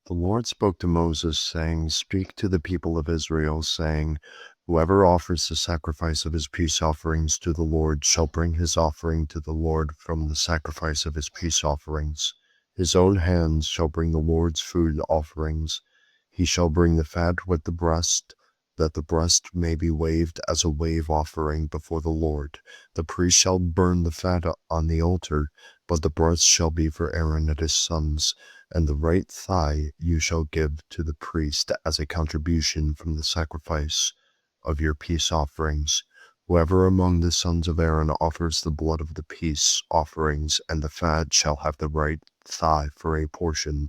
The Lord spoke to Moses, saying, Speak to the people of Israel, saying, Whoever offers the sacrifice of his peace offerings to the Lord shall bring his offering to the Lord from the sacrifice of his peace offerings. His own hands shall bring the Lord's food offerings. He shall bring the fat with the breast, that the breast may be waved as a wave offering before the Lord. The priest shall burn the fat on the altar, but the breast shall be for Aaron and his sons, and the right thigh you shall give to the priest as a contribution from the sacrifice of your peace offerings. Whoever among the sons of Aaron offers the blood of the peace offerings and the fat shall have the right thigh for a portion.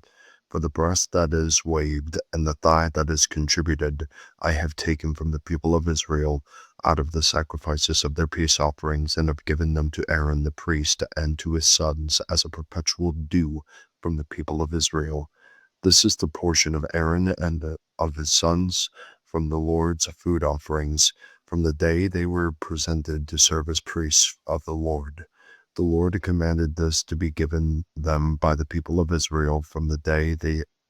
For the breast that is waved and the thigh that is contributed, I have taken from the people of Israel out of the sacrifices of their peace offerings, and have given them to Aaron the priest and to his sons as a perpetual due from the people of Israel. This is the portion of Aaron and of his sons from the Lord's food offerings, from the day they were presented to serve as priests of the Lord. The Lord commanded this to be given them by the people of Israel from the day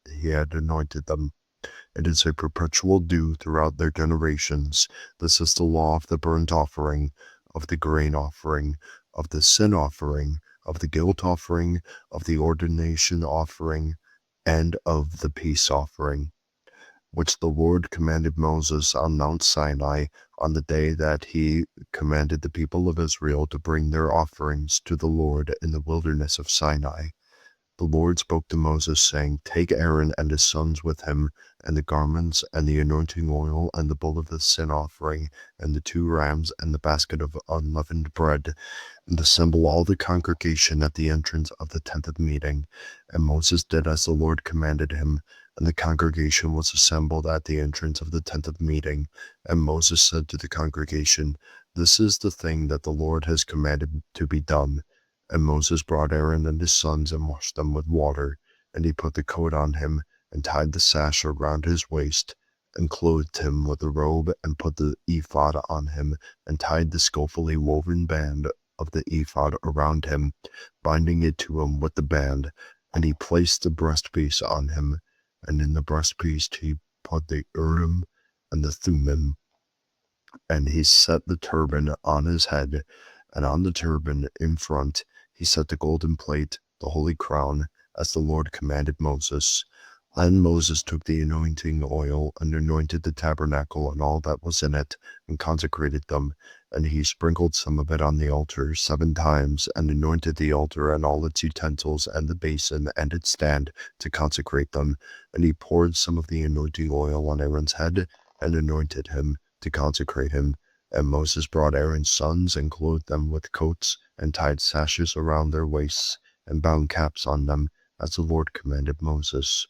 he had anointed them. It is a perpetual due throughout their generations. This is the law of the burnt offering, of the grain offering, of the sin offering, of the guilt offering, of the ordination offering, and of the peace offering, which the Lord commanded Moses on Mount Sinai on the day that he commanded the people of Israel to bring their offerings to the Lord in the wilderness of Sinai. The Lord spoke to Moses, saying, Take Aaron and his sons with him, and the garments, and the anointing oil, and the bull of the sin offering, and the 2 rams, and the basket of unleavened bread, and assemble all the congregation at the entrance of the tent of meeting. And Moses did as the Lord commanded him, and the congregation was assembled at the entrance of the tent of meeting. And Moses said to the congregation, This is the thing that the Lord has commanded to be done. And Moses brought Aaron and his sons and washed them with water. And he put the coat on him, and tied the sash around his waist, and clothed him with a robe, and put the ephod on him, and tied the skillfully woven band of the ephod around him, binding it to him with the band. And he placed the breastpiece on him, and in the breastpiece he put the Urim and the Thummim. And he set the turban on his head, and on the turban in front he set the golden plate, the holy crown, as the Lord commanded Moses. Then Moses took the anointing oil and anointed the tabernacle and all that was in it, and consecrated them. And he sprinkled some of it on the altar 7 times, and anointed the altar and all its utensils and the basin and its stand to consecrate them. And he poured some of the anointing oil on Aaron's head, and anointed him to consecrate him. And Moses brought Aaron's sons and clothed them with coats, and tied sashes around their waists, and bound caps on them, as the Lord commanded Moses.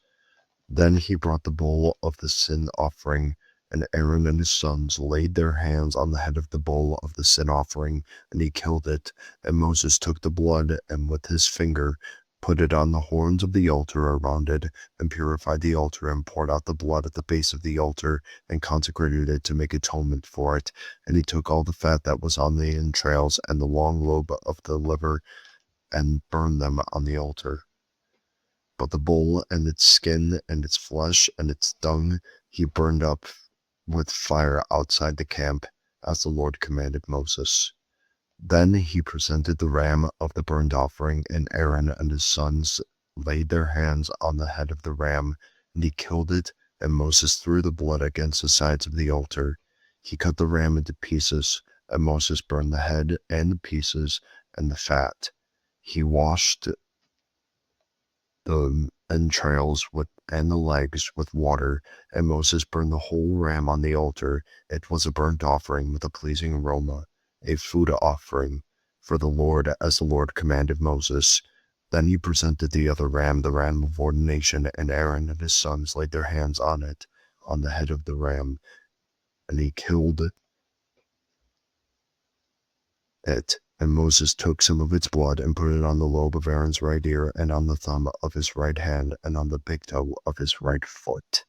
Then he brought the bull of the sin offering, and Aaron and his sons laid their hands on the head of the bull of the sin offering, and he killed it. And Moses took the blood, and with his finger put it on the horns of the altar around it, and purified the altar, and poured out the blood at the base of the altar, and consecrated it to make atonement for it. And he took all the fat that was on the entrails, and the long lobe of the liver, and burned them on the altar. But the bull and its skin and its flesh and its dung he burned up with fire outside the camp, as the Lord commanded Moses. Then he presented the ram of the burnt offering, and Aaron and his sons laid their hands on the head of the ram, and he killed it, and Moses threw the blood against the sides of the altar. He cut the ram into pieces, and Moses burned the head and the pieces and the fat. He washed the entrails and the legs with water, and Moses burned the whole ram on the altar. It was a burnt offering with a pleasing aroma, a food offering for the Lord, as the Lord commanded Moses. Then he presented the other ram, the ram of ordination, and Aaron and his sons laid their hands on it, on the head of the ram, and he killed it. And Moses took some of its blood and put it on the lobe of Aaron's right ear, and on the thumb of his right hand, and on the big toe of his right foot.